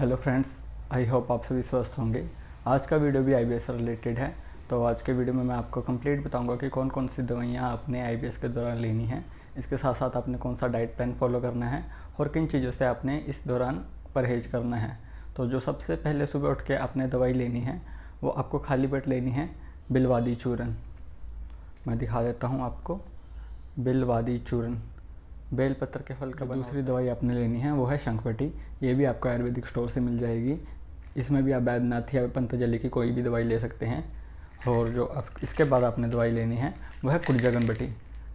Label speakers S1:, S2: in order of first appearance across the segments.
S1: Hello friends, I hope आप सभी स्वस्थ होंगे। आज का वीडियो भी आईबीएस से रिलेटेड है। तो आज के वीडियो में मैं आपको कंप्लीट बताऊंगा कि कौन कौन सी दवाइयाँ आपने आईबीएस के दौरान लेनी है। इसके साथ साथ आपने कौन सा डाइट प्लान फॉलो करना है और किन चीज़ों से आपने इस दौरान परहेज करना है। तो जो सबसे पहले सुबह उठ के आपने दवाई लेनी है वो आपको खाली पेट लेनी है बिलवादी चूर्ण। मैं दिखा देता हूँ आपको। बिलवादी चूर्ण बेलपत्र के फल का दूसरी दवाई आपने लेनी है वो है शंखवटी। ये भी आपको आयुर्वेदिक स्टोर से मिल जाएगी। इसमें भी आप बैद्यनाथ या पतंजलि की कोई भी दवाई ले सकते हैं। और जो इसके बाद आपने दवाई लेनी है वो है कुड़जगनबटी।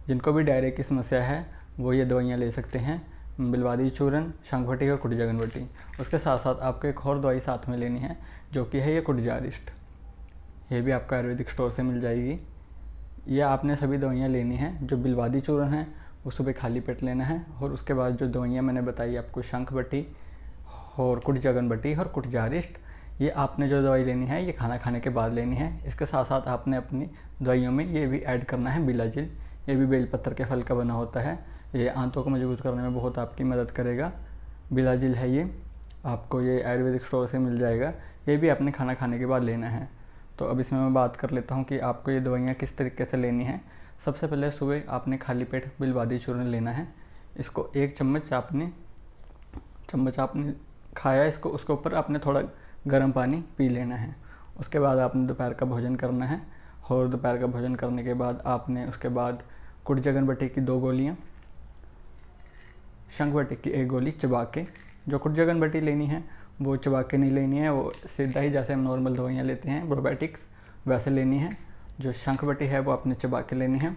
S1: जिनको भी डायरिया की समस्या है वो ये दवाइयाँ ले सकते हैं, बिलवादी चूर्ण, शंखवटी और कुड़जगनबटी। उसके साथ साथ आपको एक और दवाई साथ में लेनी है जो कि है ये कुड़जारिस्ट। ये भी आपको आयुर्वेदिक स्टोर से मिल जाएगी। ये आपने सभी दवाइयाँ लेनी हैं। जो बिलवादी चूर्ण है वो सुबह खाली पेट लेना है और उसके बाद जो दवाइयाँ मैंने बताई आपको, शंखवटी और कुड़जगनबटी और कुड़जारिस्ट, ये आपने जो दवाई लेनी है ये खाना खाने के बाद लेनी है। इसके साथ साथ आपने अपनी दवाइयों में ये भी ऐड करना है बिलाजिल। ये भी बेलपत्र के फल का बना होता है। ये आंतों को मजबूत करने में बहुत आपकी मदद करेगा। बिलाजिल है ये, आपको ये आयुर्वेदिक स्टोर से मिल जाएगा। ये भी आपने खाना खाने के बाद लेना है। तो अब इसमें मैं बात कर लेता हूँ कि आपको ये दवाइयाँ किस तरीके से लेनी है। सबसे पहले सुबह आपने खाली पेट बिलवादी चूर्ण लेना है। इसको एक चम्मच आपने खाया इसको, उसके ऊपर आपने थोड़ा गर्म पानी पी लेना है। उसके बाद आपने दोपहर का भोजन करना है और दोपहर का भोजन करने के बाद आपने उसके बाद कुड़जगनबटी की 2 गोलियाँ, शंखवटी की 1 गोली चबा के, जो कुड़जगनबटी लेनी है वो चबा के नहीं लेनी है, वो सीधा ही जैसे हम नॉर्मल दवाइयाँ लेते हैं प्रोबायोटिक्स वैसे लेनी है। जो शंखवटी है वो आपने चबा के लेनी है।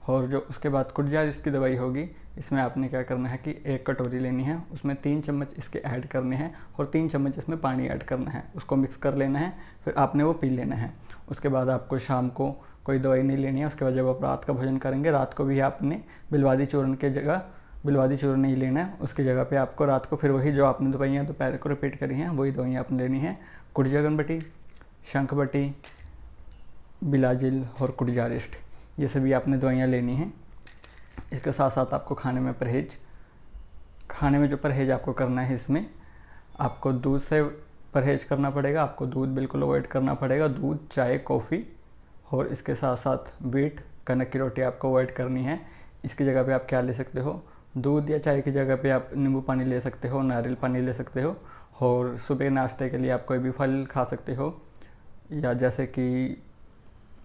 S1: और जो उसके बाद कुड़जारिस्ट की दवाई होगी, इसमें आपने क्या करना है कि 1 कटोरी लेनी है, उसमें 3 चम्मच इसके ऐड करने हैं और 3 चम्मच इसमें पानी ऐड करना है। उसको मिक्स कर लेना है, फिर आपने वो पी लेना है। उसके बाद आपको शाम को कोई दवाई नहीं लेनी है। उसके बाद जब आप रात का भोजन करेंगे, रात को भी आपने बिलवादी चूर्ण के जगह बिलवादी चूर्ण नहीं लेना है। उसकी जगह पे आपको रात को फिर वही जो आपने दवाइयाँ दोपहर को रिपीट करी हैं वही दवाइयाँ आपने लेनी है। कुड़जगनबटी, शंखवटी, बिलाजिल और कुड़जारिस्ट, ये सभी आपने दवाइयाँ लेनी हैं। इसके साथ साथ आपको खाने में जो परहेज आपको करना है, इसमें आपको दूध से परहेज करना पड़ेगा। आपको दूध बिल्कुल अवॉइड करना पड़ेगा, दूध, चाय, कॉफ़ी। और इसके साथ साथ व्हीट, कनक की रोटी आपको अवॉइड करनी है। इसकी जगह पे आप क्या ले सकते हो, दूध या चाय की जगह पे आप नींबू पानी ले सकते हो, नारियल पानी ले सकते हो। और सुबह नाश्ते के लिए आप कोई भी फल खा सकते हो, या जैसे कि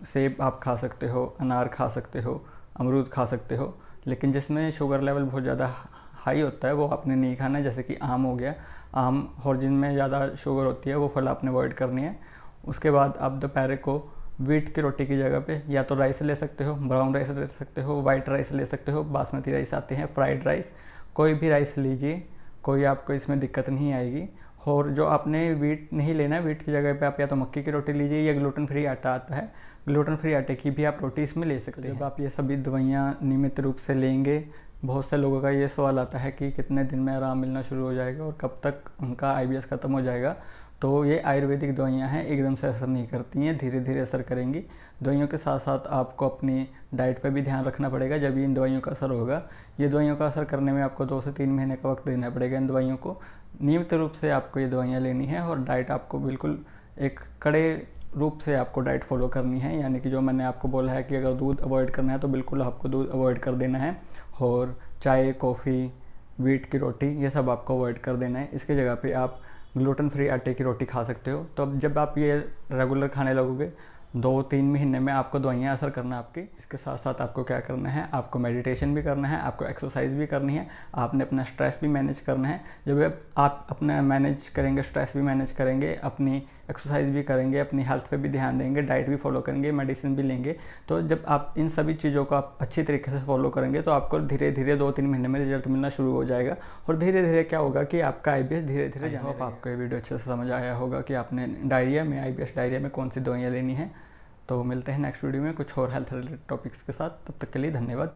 S1: सेब आप खा सकते हो, अनार खा सकते हो, अमरूद खा सकते हो। लेकिन जिसमें शुगर लेवल बहुत ज़्यादा हाई होता है वो आपने नहीं खाना है, जैसे कि आम हो गया। आम और जिनमें ज़्यादा शुगर होती है वो फल आपने अवॉइड करनी है। उसके बाद आप दोपहर को व्हीट की रोटी की जगह पे या तो राइस ले सकते हो, ब्राउन राइस ले सकते हो, वाइट राइस ले सकते हो, बासमती राइस आते हैं, फ्राइड राइस, कोई भी राइस लीजिए, कोई आपको इसमें दिक्कत नहीं आएगी। और जो आपने व्हीट नहीं लेना है, व्हीट की जगह पे आप या तो मक्की की रोटी लीजिए या ग्लूटेन फ्री आटा आता है, ग्लूटेन फ्री आटे की भी आप रोटी इसमें ले सकते हैं। जब आप ये सभी दवाइयाँ नियमित रूप से लेंगे, बहुत से लोगों का ये सवाल आता है कि कितने दिन में आराम मिलना शुरू हो जाएगा और कब तक उनका आईबीएस ख़त्म हो जाएगा। तो ये आयुर्वेदिक दवाइयाँ हैं, एकदम से असर नहीं करती हैं, धीरे धीरे असर करेंगी। दवाइयों के साथ साथ आपको अपनी डाइट पर भी ध्यान रखना पड़ेगा, जब इन दवाइयों का असर होगा। ये दवाइयों का असर करने में आपको 2 से 3 महीने का वक्त देना पड़ेगा इन दवाइयों को। नियमित रूप से आपको ये दवाइयाँ लेनी है और डाइट आपको बिल्कुल एक कड़े रूप से आपको डाइट फॉलो करनी है। यानी कि जो मैंने आपको बोला है कि अगर दूध अवॉइड करना है तो बिल्कुल आपको दूध अवॉइड कर देना है। और चाय, कॉफ़ी, व्हीट की रोटी, ये सब आपको अवॉइड कर देना है। इसकी जगह पे आप ग्लूटेन फ्री आटे की रोटी खा सकते हो। तो अब जब आप ये रेगुलर खाने लगोगे, 2-3 महीने में आपको दवाइयाँ असर करना आपकी। इसके साथ साथ आपको क्या करना है, आपको मेडिटेशन भी करना है, आपको एक्सरसाइज भी करनी है, आपने अपना स्ट्रेस भी मैनेज करना है। जब आप अपना मैनेज करेंगे, स्ट्रेस भी मैनेज करेंगे, अपनी एक्सरसाइज भी करेंगे, अपनी हेल्थ पे भी ध्यान देंगे, डाइट भी फॉलो करेंगे, मेडिसिन भी लेंगे, तो जब आप इन सभी चीज़ों को आप अच्छी तरीके से फॉलो करेंगे तो आपको धीरे धीरे 2-3 महीने में रिजल्ट मिलना शुरू हो जाएगा। और धीरे धीरे क्या होगा कि आपका आईबीएस धीरे धीरे जाने लगेगा। आपको ये वीडियो अच्छे से समझ आया होगा कि आपने आईबीएस डायरिया में कौन सी दवाइयाँ लेनी है। तो मिलते हैं नेक्स्ट वीडियो में कुछ और हेल्थ रिलेटेड टॉपिक्स के साथ। तब तक के लिए धन्यवाद।